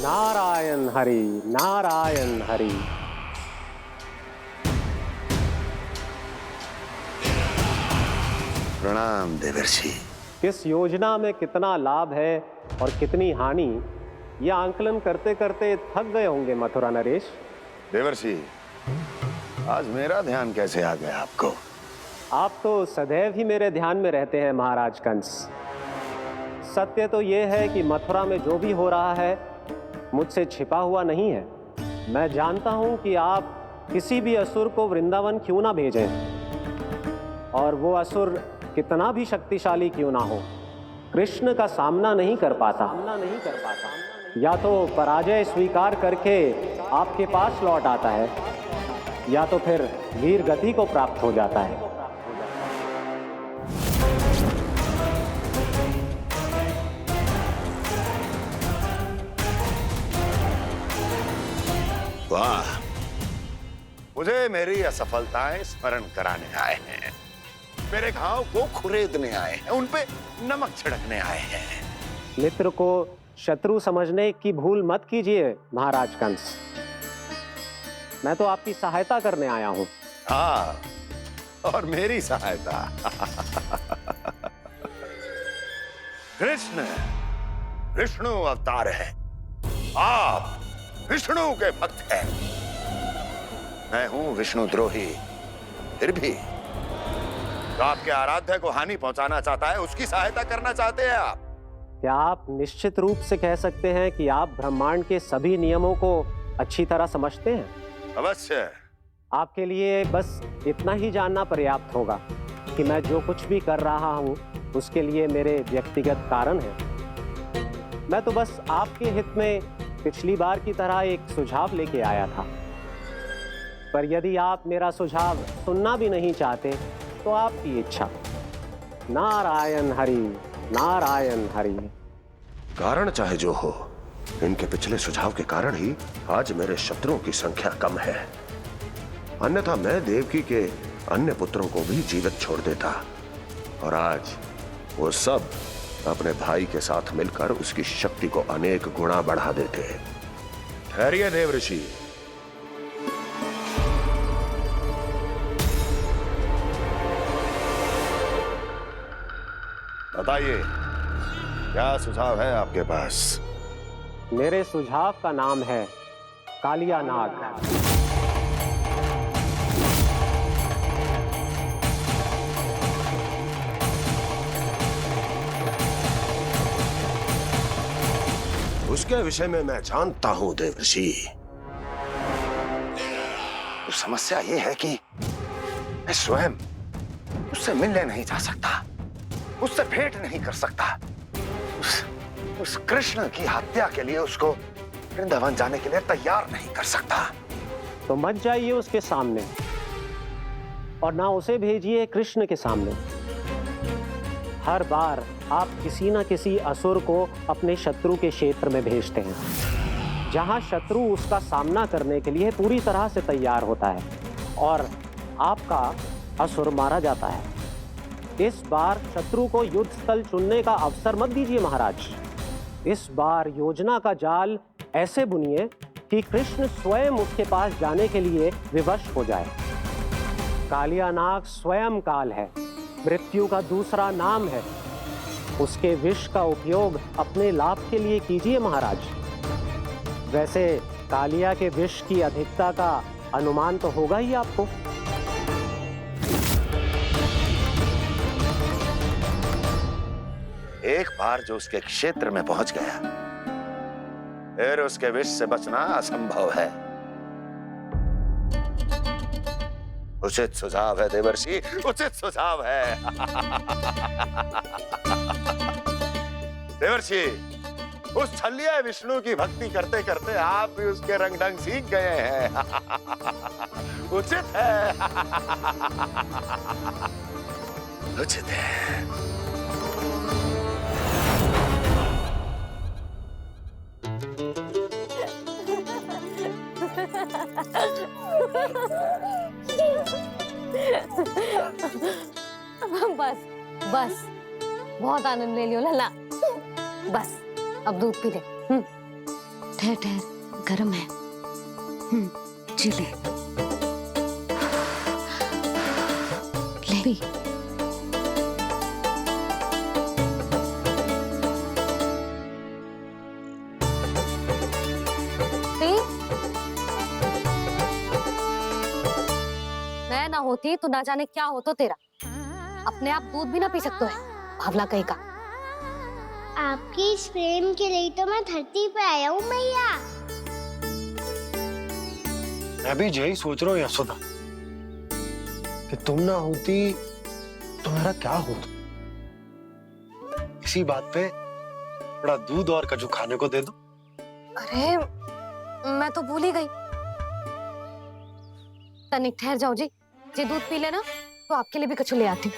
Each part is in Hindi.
नारायण हरि, नारायण हरि। प्रणाम देवर्षि। किस योजना में कितना लाभ है और कितनी हानि, यह आंकलन करते करते थक गए होंगे मथुरा नरेश। देवर्षि, आज मेरा ध्यान कैसे आ गया आपको? आप तो सदैव ही मेरे ध्यान में रहते हैं महाराज कंस। सत्य तो यह है कि मथुरा में जो भी हो रहा है मुझसे छिपा हुआ नहीं है। मैं जानता हूं कि आप किसी भी असुर को वृंदावन क्यों ना भेजें, और वो असुर कितना भी शक्तिशाली क्यों ना हो, कृष्ण का सामना नहीं कर पाता। या तो पराजय स्वीकार करके आपके पास लौट आता है, या तो फिर वीर गति को प्राप्त हो जाता है। वाह, मुझे मेरी असफलताएं स्मरण कराने आए हैं, मेरे घाव को खुरेदने आए हैं, उन पे नमक छिड़कने आए हैं। मित्र को शत्रु समझने की भूल मत कीजिए महाराज कंस। मैं तो आपकी सहायता करने आया हूं। हाँ, और मेरी सहायता। कृष्ण विष्णु अवतार है, आप विष्णु के भक्त हैं। मैं हूं विष्णु द्रोही, फिर भी तो आपके आराध्य को हानि पहुंचाना चाहता है, उसकी सहायता करना चाहते हैं आप। क्या आप निश्चित रूप से कह सकते हैं कि आप ब्रह्मांड के सभी नियमों को अच्छी तरह समझते हैं? अवश्य। आपके लिए बस इतना ही जानना पर्याप्त होगा कि मैं जो कुछ भी कर रहा हूं उसके लिए मेरे व्यक्तिगत कारण हैं। मैं तो बस आपके हित में पिछली बार की तरह एक सुझाव लेके आया था, पर यदि आप मेरा सुझाव सुनना भी नहीं चाहते तो आपकी इच्छा। नारायण हरि, नारायण हरि। कारण चाहे जो हो, इनके पिछले सुझाव के कारण ही आज मेरे शत्रुओं की संख्या कम है। अन्यथा मैं देवकी के अन्य पुत्रों को भी जीवित छोड़ देता, और आज वो सब अपने भाई के साथ मिलकर उसकी शक्ति को अनेक गुणा बढ़ा देते। ठहरिए देवऋषि। बताइए, क्या सुझाव है आपके पास? मेरे सुझाव का नाम है कालिया नाग। उसके विषय में मैं जानता हूं देवऋषि। तो समस्या ये है कि मैं स्वयं उससे मिलने नहीं जा सकता, उससे भेंट नहीं कर सकता। उस कृष्ण की हत्या के लिए उसको वृंदावन जाने के लिए तैयार नहीं कर सकता। तो मत जाइए उसके सामने, और ना उसे भेजिए कृष्ण के सामने। हर बार आप किसी न किसी असुर को अपने शत्रु के क्षेत्र में भेजते हैं, जहां शत्रु उसका सामना करने के लिए पूरी तरह से तैयार होता है और आपका असुर मारा जाता है। इस बार शत्रु को युद्ध स्थल चुनने का अवसर मत दीजिए महाराज। इस बार योजना का जाल ऐसे बुनिए कि कृष्ण स्वयं उसके पास जाने के लिए विवश हो जाए। कालिया नाग स्वयं काल है, मृत्यु का दूसरा नाम है। उसके विष का उपयोग अपने लाभ के लिए कीजिए महाराज। वैसे कालिया के विष की अधिकता का अनुमान तो होगा ही आपको। एक बार जो उसके क्षेत्र में पहुंच गया, फिर उसके विष से बचना असंभव है। उचित सुझाव है देवर्षि, उचित सुझाव है। देवर्षि, उस छलिया विष्णु की भक्ति करते करते आप भी उसके रंग ढंग सीख गए हैं। उचित है। उचित है। बस बस, बहुत आनंद ले लियो लला। बस अब दूध पी ले। ठहर ठहर, गर्म है। जी ले ले। मैं ना होती तो ना जाने क्या होता तेरा। अपने आप दूध भी ना पी सकते है, भावला कहीं का। आपकी इस प्रेम के लिए तो मैं धरती पे आया हूँ मैया। मैं भी यही सोच रहा हूँ यशोदा कि तुम ना होती तो मेरा क्या होता। इसी बात पे थोड़ा दूध और कजू खाने को दे दो। अरे मैं तो भूल ही गई। तनिक ठहर जाओ जी, जी दूध पी लेना तो आपके लिए भी कछु ले आती।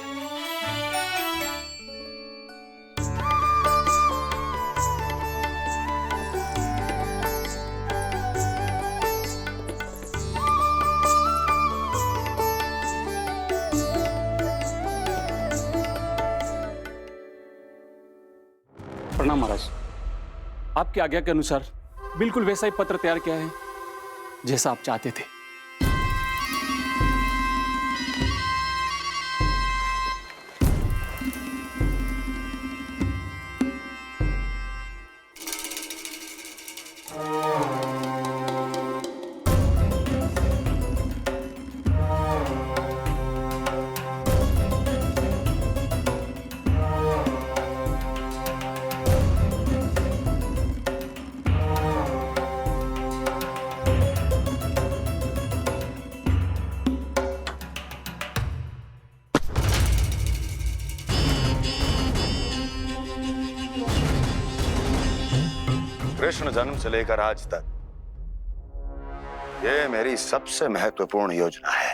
प्रणाम महाराज। आपकी आज्ञा के अनुसार बिल्कुल वैसा ही पत्र तैयार किया है जैसा आप चाहते थे। कृष्ण जन्म से लेकर आज तक ये मेरी सबसे महत्वपूर्ण योजना है।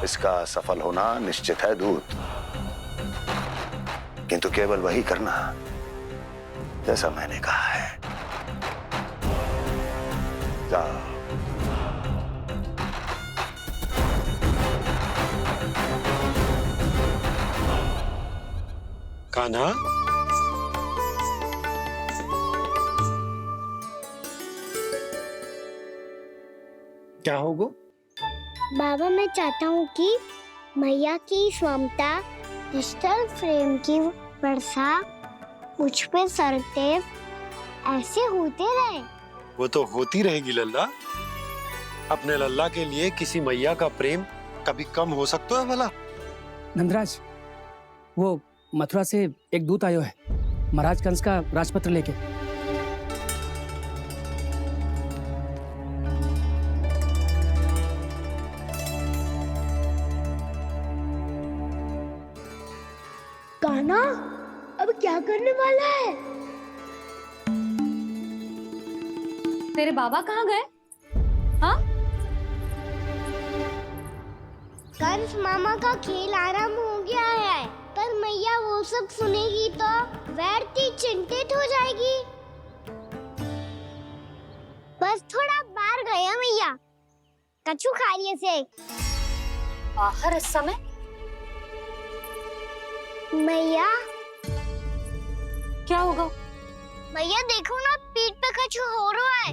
इसका सफल होना निश्चित है दूत, किंतु केवल वही करना जैसा मैंने कहा है। जाओ। कान्हा, क्या होगा? बाबा मैं चाहता हूँ कि मैया की ममता क्रिस्टल फ्रेम की वर्षा मुझ पे सरते ऐसे होते रहे। वो तो होती रहेगी लल्ला। अपने लल्ला के लिए किसी मैया का प्रेम कभी कम हो सकता है भला? नंदराज, वो मथुरा से एक दूत आयो है महाराज कंस का राजपत्र लेके। कान्हा अब क्या करने वाला है? तेरे बाबा कहाँ गए? हाँ? कंस मामा का खेल आरंभ हो गया है, पर मैया वो सब सुनेगी तो व्यर्थी चिंतित हो जाएगी। बस थोड़ा बाहर गया मैया, कछु खाइए से। बाहर इस समय? मैया क्या होगा? मैया देखो ना, पीठ पे कछु हो रहा है।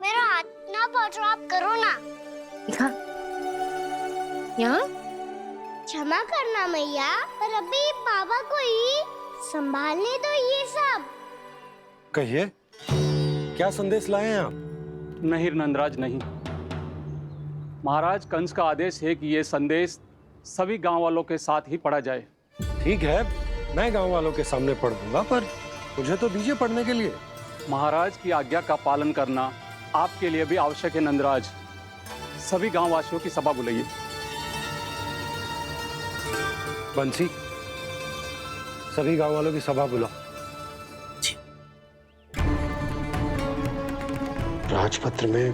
मेरा हाथ ना पकड़ो, आप करो ना। दिखा यहाँ। क्षमा करना मैया, पर अभी बाबा को ही संभालने दो ये सब। कहिए, क्या संदेश लाए हैं आप? नहीं नंदराज नहीं। महाराज कंस का आदेश है कि यह संदेश सभी गांव वालों के साथ ही पढ़ा जाए। ठीक है, मैं गांव वालों के सामने पढ़ दूंगा, पर मुझे तो दीजिए पढ़ने के लिए। महाराज की आज्ञा का पालन करना आपके लिए भी आवश्यक है नंदराज। सभी गांव वासियों की सभा बुलाइए। बंसी, सभी गांव वालों की सभा बुलाओ। राजपत्र में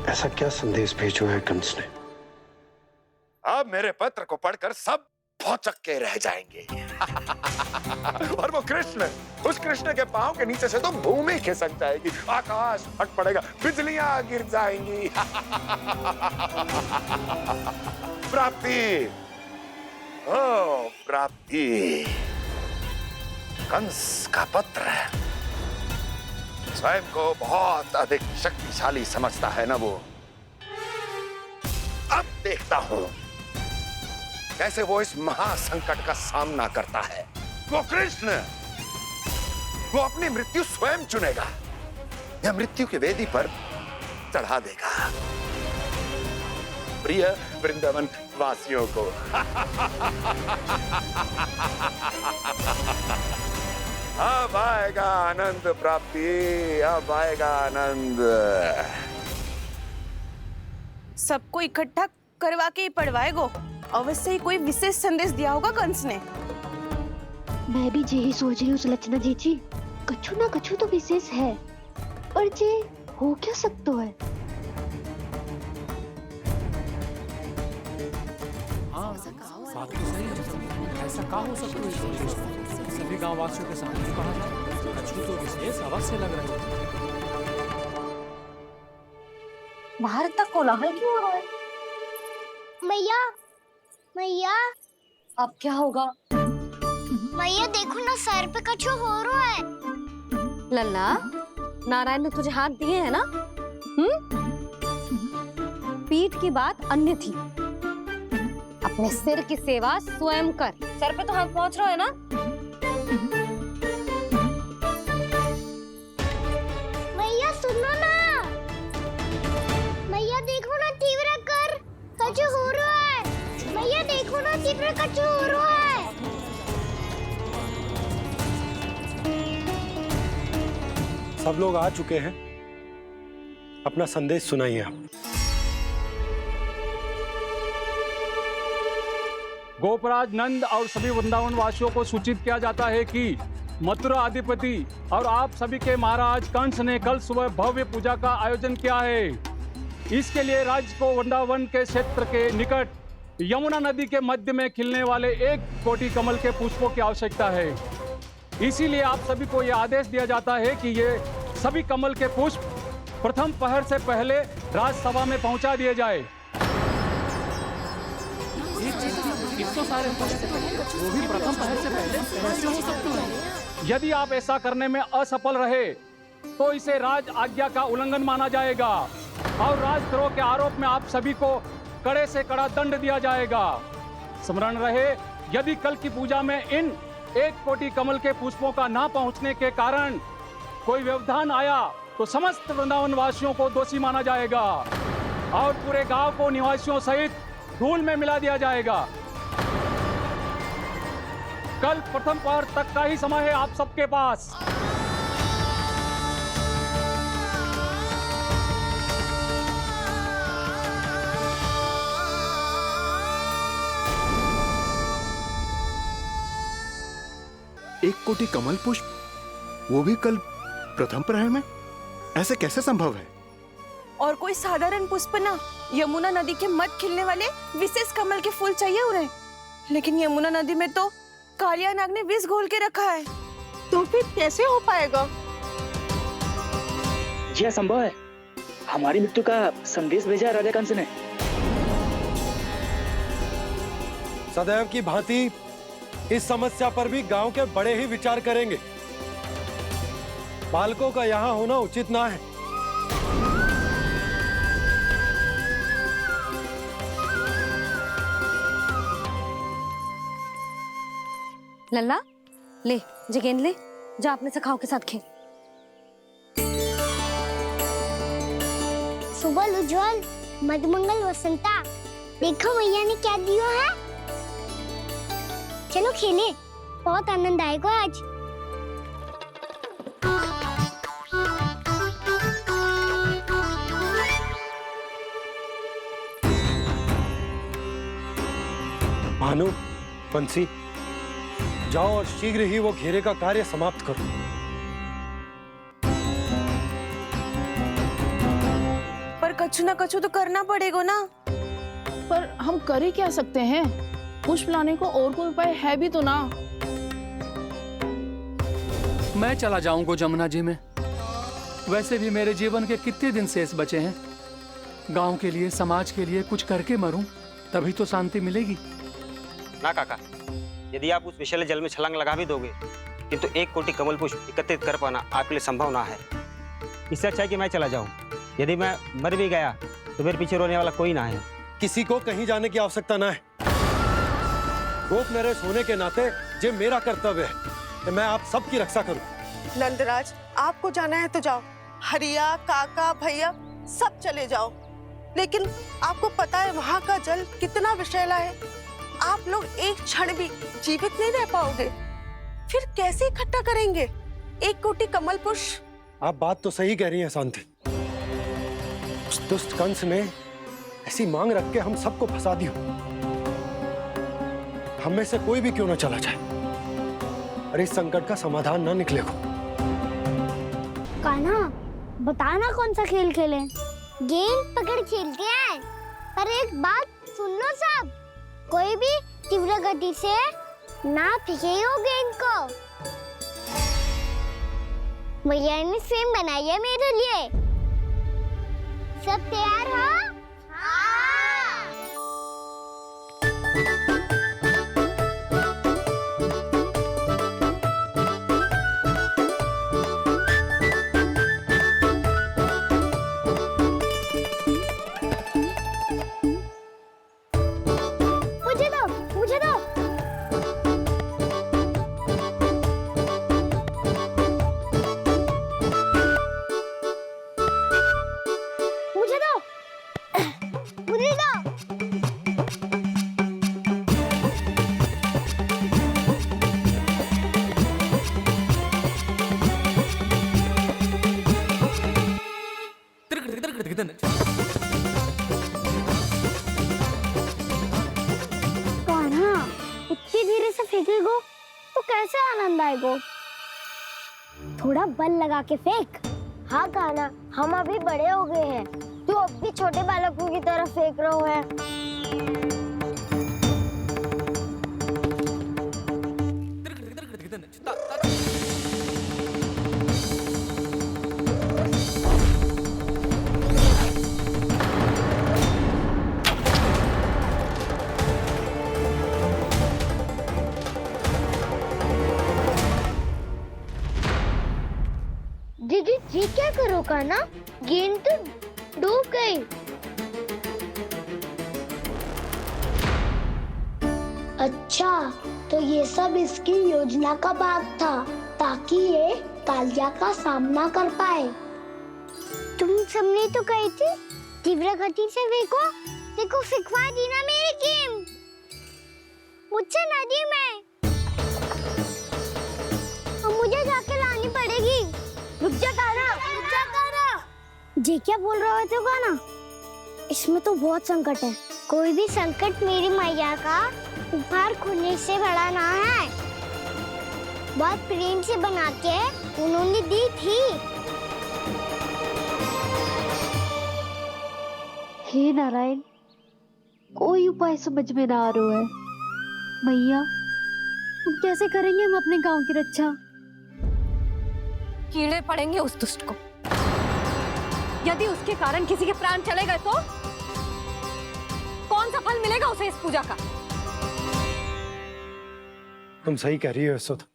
ऐसा क्या संदेश भेजो है कंस ने? अब मेरे पत्र को पढ़कर सब भौचक के रह जाएंगे। और वो कृष्ण, उस कृष्ण के पांव के नीचे से तो भूमि खिसक जाएगी, आकाश फट पड़ेगा, बिजलियां गिर जाएंगी। प्राप्ति, ओ प्राप्ति, कंस का पत्र है। स्वयं को बहुत अधिक शक्तिशाली समझता है ना वो। अब देखता हूं कैसे वो इस महासंकट का सामना करता है। वो कृष्ण, वो अपनी मृत्यु स्वयं चुनेगा या मृत्यु की वेदी पर चढ़ा देगा प्रिय वृंदावन वासियों को। अब आएगा आनंद प्राप्ति, अब आएगा आनंद। सबको इकट्ठा करवा के ही पढ़वाएगो। अवश्य ही कोई विशेष संदेश दिया होगा कंस ने। मैं भी यही सोच रही हूँ सुलक्षणा जी, कछु ना कछु तो विशेष है, पर जे हो क्या सकता है? हाँ, बात तो सही है। ऐसा कहाँ हो सकता है? सभी गांव वासियों के सामने कहा जाए, कछु तो विशेष अवश्य लग रहे हैं। बाहर तक कोलाहल क्यों हो रहा है? मैया, मैया, अब क्या होगा? मैया देखो ना, सर पे कछु हो रहा है। लल्ला, नारायण ने तुझे हाथ दिए हैं ना? पीठ की बात अन्य थी। अपने सिर की सेवा स्वयं कर। सर पे तो हाथ पहुंच रहा है ना? मैया सुनो ना, मैया देखो ना, तीव्र कर कछु हो रहा है। मैया देखो ना, तीव्र कछु हो रहा है। सब लोग आ चुके हैं, अपना संदेश सुनाइए आप। गोपराज नंद और सभी वृंदावन वासियों को सूचित किया जाता है कि मथुरा अधिपति और आप सभी के महाराज कंस ने कल सुबह भव्य पूजा का आयोजन किया है। इसके लिए राज्य को वृंदावन के क्षेत्र के निकट यमुना नदी के मध्य में खिलने वाले 1 कोटि कमल के पुष्पों की आवश्यकता है। इसीलिए आप सभी को यह आदेश दिया जाता है कि ये सभी कमल के पुष्प प्रथम पहर से पहले राजसभा में पहुंचा दिए जाए। इतने सारे पुष्प, वो भी प्रथम पहर से पहले कैसे हो सकते हैं? यदि आप ऐसा करने में असफल रहे तो इसे राज आज्ञा का उल्लंघन माना जाएगा और राजद्रोह के आरोप में आप सभी को कड़े से कड़ा दंड दिया जाएगा। स्मरण रहे, यदि कल की पूजा में इन 1 कोटि कमल के पुष्पों का ना पहुंचने के कारण कोई व्यवधान आया तो समस्त वृंदावन वासियों को दोषी माना जाएगा और पूरे गांव को निवासियों सहित धूल में मिला दिया जाएगा। कल प्रथम पहर तक का ही समय है आप सबके पास। एक कोटि कमल पुष्प, वो भी कल प्रथम प्रहर में? ऐसे कैसे संभव है? और कोई साधारण पुष्प ना, यमुना नदी के मध्य खिलने वाले विशेष कमल के फूल चाहिए उन्हें। लेकिन यमुना नदी में तो कालिया नाग ने विष घोल के रखा है, तो फिर कैसे हो पाएगा? यह संभव है। हमारी मृत्यु का संदेश भेजा राजा कंस ने। सदैव की भांति इस समस्या पर भी गांव के बड़े ही विचार करेंगे। बालकों का यहाँ होना उचित ना है। लल्ला, ले जे गेंद ले, जा अपने सखाओं के साथ खेल। सुबह उज्जवल, मधुमंगल वसंता, देखो मैया ने क्या दिया है। चलो खेलें, बहुत आनंद आएगा आज। भानु, बंसी, जाओ और शीघ्र ही वो घेरे का कार्य समाप्त करो। पर कछु ना कछु तो करना पड़ेगा ना। पर हम कर ही क्या सकते हैं? पुष्प लाने को और कोई उपाय है भी तो ना। मैं चला जाऊंगा जमुना जी में। वैसे भी मेरे जीवन के कितने दिन शेष बचे हैं। गांव के लिए, समाज के लिए कुछ करके मरूं, तभी तो शांति मिलेगी। ना काका, यदि आप उस विषैले जल में छलांग लगा भी दोगे, किंतु 1 कोटि कमल पुष्प एकत्रित कर पाना आपके लिए संभव ना है। इससे अच्छा है कि मैं चला जाऊं। यदि मैं मर भी गया तो मेरे पीछे रोने वाला कोई ना है। किसी को कहीं जाने की आवश्यकता ना है। गोप नरेश होने के नाते ये मेरा कर्तव्य है कि मैं आप सबकी रक्षा करूं। नंदराज, आपको जाना है तो जाओ, हरिया, काका, भैया सब चले जाओ। लेकिन आपको पता है वहाँ का जल कितना विषैला है। आप लोग एक क्षण भी जीवित नहीं रह पाओगे। फिर कैसे इकट्ठा करेंगे 1 कोटि कमल पुष्प? आप बात तो सही कह रही हैं शांति। उस दुष्ट कंस ने ऐसी मांग रख के हम सबको फंसा दिया। हम में से कोई भी क्यों ना चला जाए और इस संकट का समाधान ना निकले को। कान्हा, बताना कौन सा खेल खेलें? गेंद पकड़ खेलते हैं। पर एक बात सुन लो सब, कोई भी तीव्र गति से ना फेंकेगा गेंद को। भैया ने फ्रेम बनाई है मेरे लिए। सब तैयार हो? मुझे दो। इतनी धीरे से फेंकेगो तो कैसे आनंद आएगो? थोड़ा बल लगा के फेंक। हाँ कान्हा, हम अभी बड़े हो गए हैं, तू अब भी छोटे बालकों की तरह फेंक रहे है। दीदी जी क्या करो कान्हा? गेंद तो डूब गई। अच्छा, तो ये सब इसकी योजना का भाग था ताकि ये कालिया का सामना कर पाए। तुम सबने तो कही थी तीव्र गति से देखो सिखवा दी ना मेरी गेम मुझसे नदी में। अब मुझे जाके लानी पड़ेगी। रुक जा कान्हा। जे क्या बोल रहे थे कान्हा? इसमें तो बहुत संकट है। कोई भी संकट मेरी मैया का उपहार खुलने से बड़ा ना है। बहुत प्रेम से बना के उन्होंने दी थी। हे नारायण, कोई उपाय समझ में ना आ रहा है। मैया, हम कैसे करेंगे हम अपने गांव की रक्षा? कीड़े पड़ेंगे उस दुष्ट को। यदि उसके कारण किसी के प्राण चले गए तो कौन सा फल मिलेगा उसे इस पूजा का? तुम सही कह रही हो यशोदा।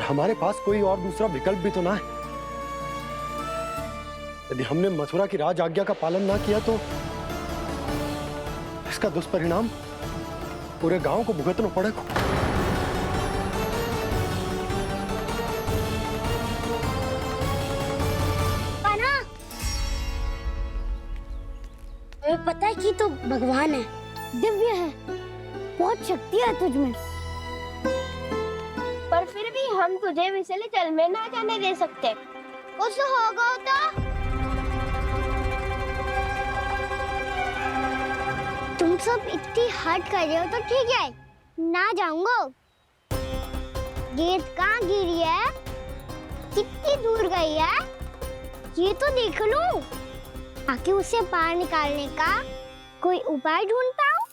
हमारे पास कोई और दूसरा विकल्प भी तो ना है। यदि हमने मथुरा की राज आज्ञा का पालन ना किया तो इसका दुष्परिणाम पूरे गांव को भुगतना पड़ेगा। तुम्हें पता है कि तो भगवान है, दिव्य है, बहुत शक्ति है तुझमें। पर फिर भी हम तुझे विषैले जल में ना जाने दे सकते। कुछ होगा तो तुम सब इतनी हट कर रहे हो तो ठीक है, ना जाऊंगा। गेंद कहाँ गिरी है, कितनी दूर गई है, ये तो देख लूं, ताकि उसे बाहर निकालने का कोई उपाय ढूंढता हूँ।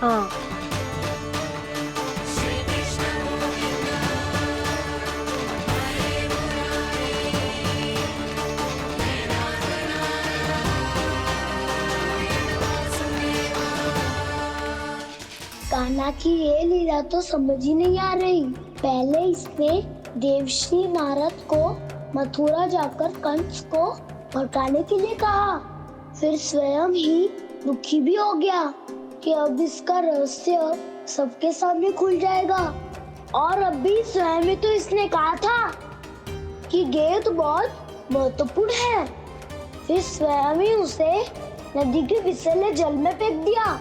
हाँ। कान्हा की ये लीला तो समझ ही नहीं आ रही। पहले इसने देवश्री नारद को मथुरा जाकर कंस को भड़काने के लिए कहा, फिर स्वयं ही दुखी भी हो गया कि अब इसका रहस्य सबके सामने खुल जाएगा। और अभी स्वयं ही तो इसने कहा था कि गेंद बहुत महत्वपूर्ण है, फिर स्वयं ही उसे नदी के विसले जल में फेंक दिया।